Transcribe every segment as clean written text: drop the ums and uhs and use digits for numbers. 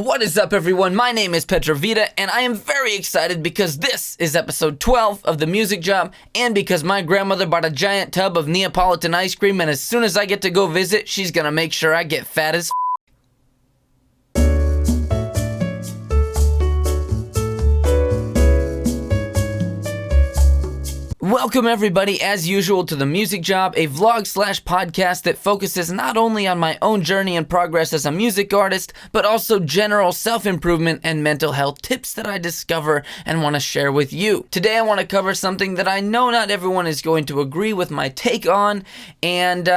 What is up, everyone? My name is Petravita, and I am very excited because this is episode 12 of The Music Job, and because my grandmother bought a giant tub of Neapolitan ice cream, and as soon as I get to go visit, she's gonna make sure I get fat as Welcome everybody, as usual, to The Music Job, a vlog/podcast that focuses not only on my own journey and progress as a music artist, but also general self-improvement and mental health tips that I discover and want to share with you. Today I want to cover something that I know not everyone is going to agree with my take on, and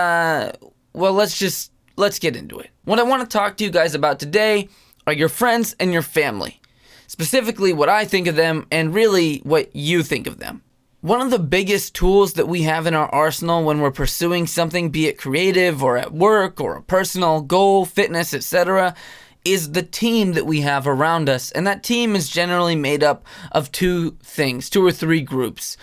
let's get into it. What I want to talk to you guys about today are your friends and your family. Specifically what I think of them and really what you think of them. One of the biggest tools that we have in our arsenal when we're pursuing something, be it creative or at work or a personal goal, fitness, etc., is the team that we have around us. And that team is generally made up of two or three groups.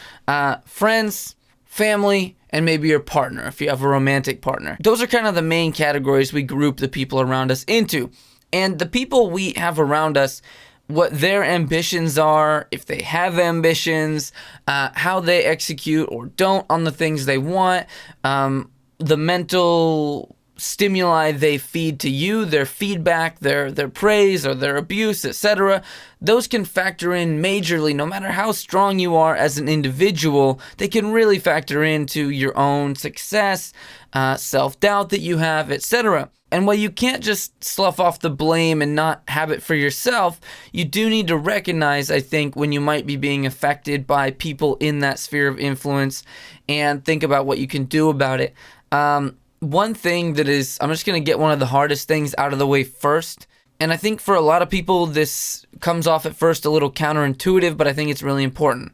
Friends, family, and maybe your partner, if you have a romantic partner. Those are kind of the main categories we group the people around us into. And the people we have around us, what their ambitions are, if they have ambitions, how they execute or don't on the things they want, the mental stimuli they feed to you, their feedback, their praise or their abuse, etc. Those can factor in majorly. No matter how strong you are as an individual, they can really factor into your own success, self-doubt that you have, etc. And while you can't just slough off the blame and not have it for yourself, you do need to recognize, I think, when you might be being affected by people in that sphere of influence and think about what you can do about it. One thing that is, I'm just going to get one of the hardest things out of the way first. And I think for a lot of people, this comes off at first a little counterintuitive, but I think it's really important.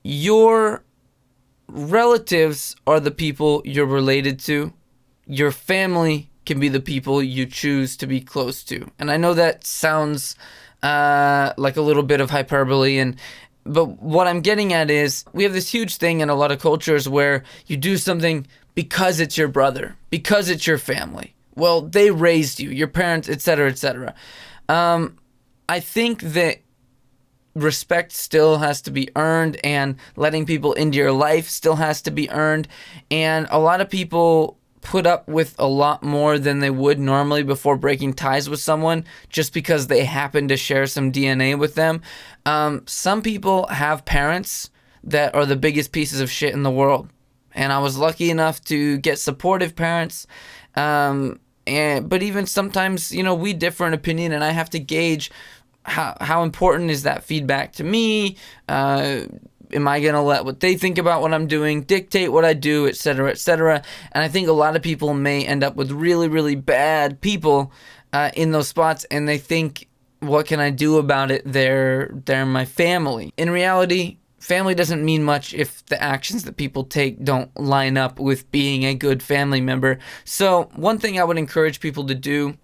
Your relatives are the people you're related to. Your family can be the people you choose to be close to. And I know that sounds like a little bit of hyperbole, but what I'm getting at is we have this huge thing in a lot of cultures where you do something because it's your brother, because it's your family. Well, they raised you, your parents, etc., etc. I think that respect still has to be earned, and letting people into your life still has to be earned. And a lot of people put up with a lot more than they would normally before breaking ties with someone just because they happen to share some DNA with them. Some people have parents that are the biggest pieces of shit in the world. And I was lucky enough to get supportive parents. But even sometimes, we differ in opinion, and I have to gauge how important is that feedback to me. Am I going to let what they think about what I'm doing dictate what I do, etc., etc.? And I think a lot of people may end up with really, really bad people in those spots, and they think, what can I do about it? They're my family. In reality, family doesn't mean much if the actions that people take don't line up with being a good family member. So one thing I would encourage people to do,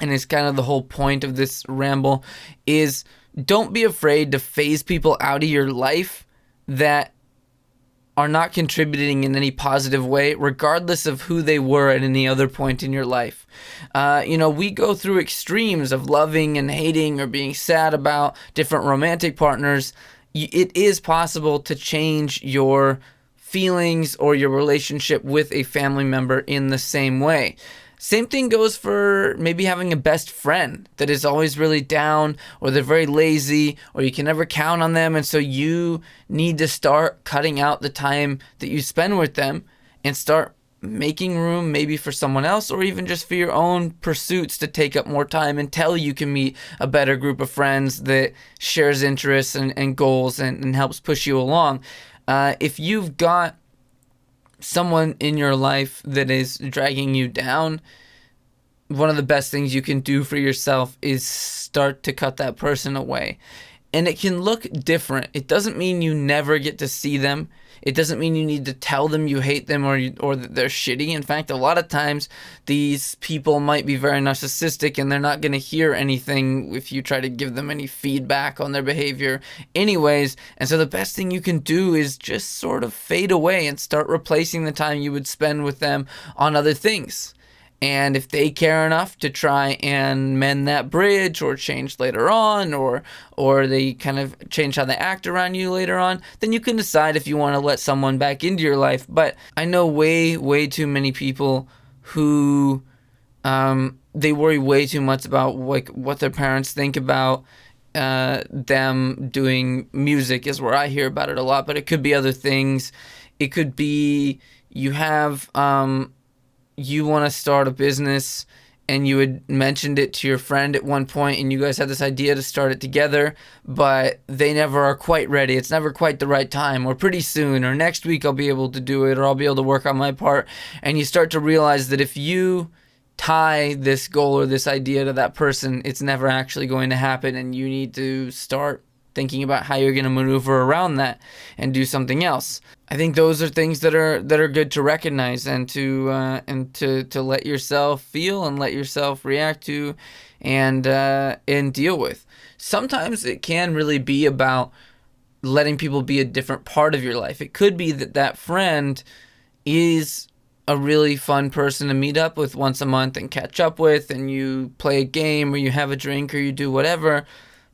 and it's kind of the whole point of this ramble, is don't be afraid to phase people out of your life that are not contributing in any positive way, regardless of who they were at any other point in your life. We go through extremes of loving and hating or being sad about different romantic partners. It is possible to change your feelings or your relationship with a family member in the same way. Same thing goes for maybe having a best friend that is always really down, or they're very lazy, or you can never count on them, and so you need to start cutting out the time that you spend with them and start making room maybe for someone else, or even just for your own pursuits to take up more time until you can meet a better group of friends that shares interests and goals and helps push you along. If you've got someone in your life that is dragging you down, one of the best things you can do for yourself is start to cut that person away. And it can look different. It doesn't mean you never get to see them. It doesn't mean you need to tell them you hate them or that they're shitty. In fact, a lot of times these people might be very narcissistic and they're not going to hear anything if you try to give them any feedback on their behavior anyways. And so the best thing you can do is just sort of fade away and start replacing the time you would spend with them on other things. And if they care enough to try and mend that bridge or change later on, or they kind of change how they act around you later on, then you can decide if you want to let someone back into your life. But I know way too many people who they worry way too much about like what their parents think about them doing music, is where I hear about it a lot. But it could be other things. It could be you have you want to start a business and you had mentioned it to your friend at one point and you guys had this idea to start it together, but they never are quite ready. It's never quite the right time, or pretty soon, or next week I'll be able to do it, or I'll be able to work on my part. And you start to realize that if you tie this goal or this idea to that person, it's never actually going to happen, and you need to start thinking about how you're going to maneuver around that and do something else. I think those are things that are good to recognize and to let yourself feel and let yourself react to and deal with. Sometimes it can really be about letting people be a different part of your life. It could be that friend is a really fun person to meet up with once a month and catch up with, and you play a game or you have a drink or you do whatever,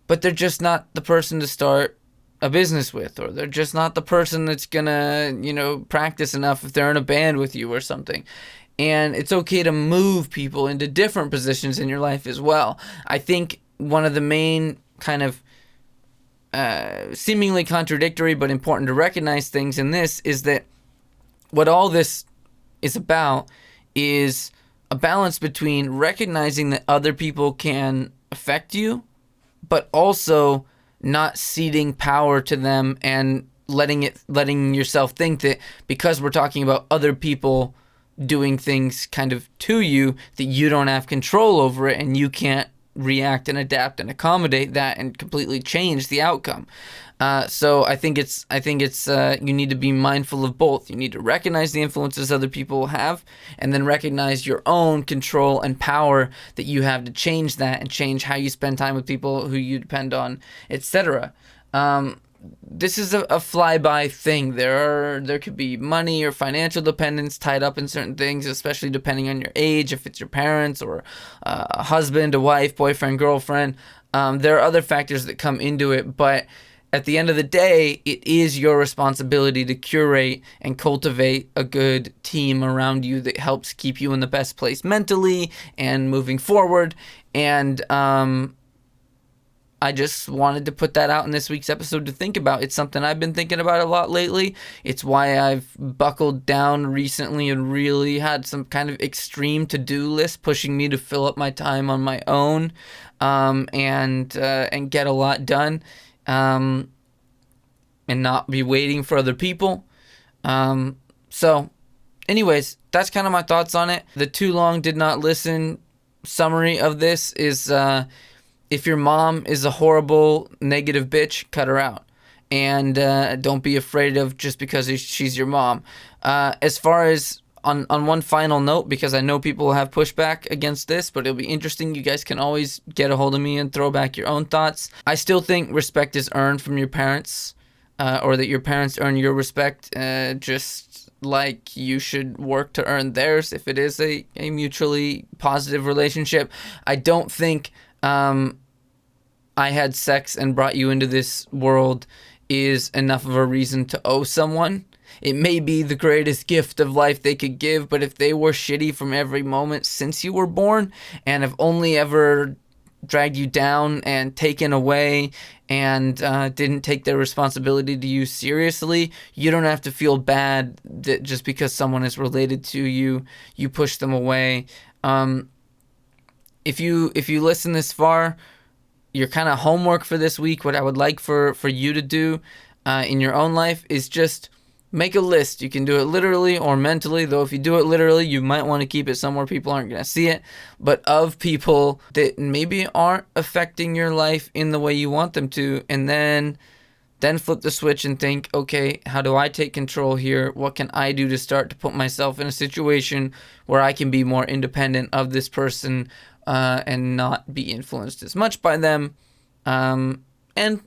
but they're just not the person to start a business with, or they're just not the person that's gonna, practice enough if they're in a band with you or something. And it's okay to move people into different positions in your life as well. I think one of the main kind of seemingly contradictory but important to recognize things in this is that what all this is about is a balance between recognizing that other people can affect you, but also not ceding power to them and letting yourself think that because we're talking about other people doing things kind of to you, that you don't have control over it and you can't react and adapt and accommodate that and completely change the outcome. So I think it's you need to be mindful of both. You need to recognize the influences other people have, and then recognize your own control and power that you have to change that and change how you spend time with people who you depend on, etc. This is a flyby thing. There could be money or financial dependence tied up in certain things, especially depending on your age, if it's your parents or a husband, a wife, boyfriend, girlfriend. There are other factors that come into it, but at the end of the day, it is your responsibility to curate and cultivate a good team around you that helps keep you in the best place mentally and moving forward. And I just wanted to put that out in this week's episode to think about. It's something I've been thinking about a lot lately. It's why I've buckled down recently and really had some kind of extreme to-do list pushing me to fill up my time on my own and get a lot done. And not be waiting for other people. So anyways, that's kind of my thoughts on it. The too long did not listen summary of this is if your mom is a horrible negative bitch, cut her out. And don't be afraid of just because she's your mom. As far as on one final note, because I know people have pushback against this, but it'll be interesting. You guys can always get a hold of me and throw back your own thoughts. I still think respect is earned from your parents, or that your parents earn your respect, just like you should work to earn theirs if it is a mutually positive relationship. I don't think I had sex and brought you into this world is enough of a reason to owe someone. It may be the greatest gift of life they could give, but if they were shitty from every moment since you were born and have only ever dragged you down and taken away and didn't take their responsibility to you seriously, you don't have to feel bad that just because someone is related to you, you push them away. If you listen this far, your kind of homework for this week, what I would like for you to do in your own life is just make a list. You can do it literally or mentally, though if you do it literally, you might want to keep it somewhere people aren't going to see it, but of people that maybe aren't affecting your life in the way you want them to, and then flip the switch and think, okay, how do I take control here? What can I do to start to put myself in a situation where I can be more independent of this person and not be influenced as much by them? And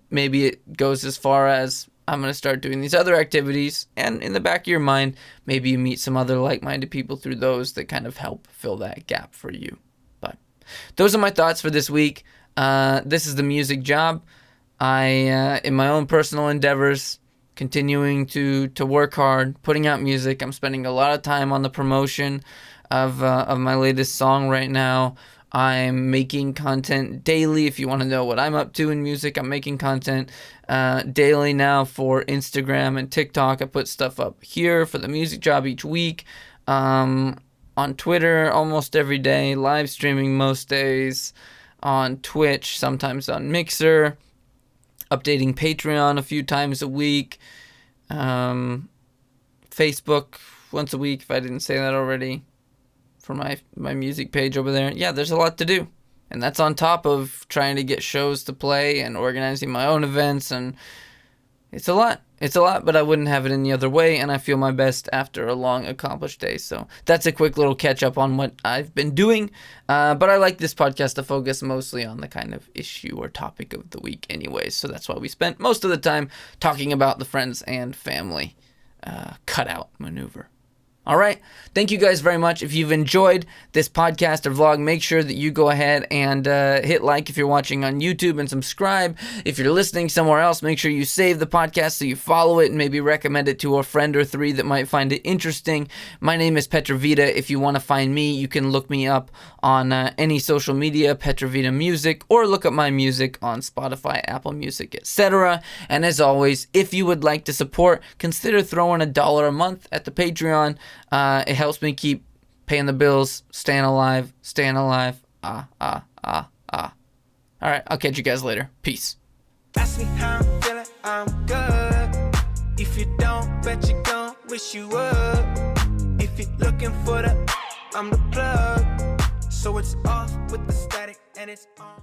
maybe it goes as far as I'm going to start doing these other activities. And in the back of your mind, maybe you meet some other like-minded people through those that kind of help fill that gap for you. But those are my thoughts for this week. This is the music job. In my own personal endeavors, continuing to work hard, putting out music. I'm spending a lot of time on the promotion of my latest song right now. I'm making content daily. If you want to know what I'm up to in music, I'm making content daily now for Instagram and TikTok. I put stuff up here for the music job each week. On Twitter almost every day. Live streaming most days. On Twitch, sometimes on Mixer. Updating Patreon a few times a week. Facebook once a week, if I didn't say that already. For my music page over there. Yeah, there's a lot to do. And that's on top of trying to get shows to play and organizing my own events. And it's a lot. It's a lot, but I wouldn't have it any other way. And I feel my best after a long, accomplished day. So that's a quick little catch up on what I've been doing. But I like this podcast to focus mostly on the kind of issue or topic of the week anyways. So that's why we spent most of the time talking about the friends and family cutout maneuver. All right. Thank you guys very much. If you've enjoyed this podcast or vlog, make sure that you go ahead and hit like if you're watching on YouTube and subscribe. If you're listening somewhere else, make sure you save the podcast so you follow it and maybe recommend it to a friend or three that might find it interesting. My name is Petravita. If you want to find me, you can look me up on any social media, Petravita Music, or look up my music on Spotify, Apple Music, etc. And as always, if you would like to support, consider throwing $1 a month at the Patreon. It helps me keep paying the bills, staying alive. All right, I'll catch you guys later. Peace. Ask me how I'm feeling, I'm good. If you don't, bet you gon' wish you would. If you're looking for I'm the plug. So it's off with the static and it's on.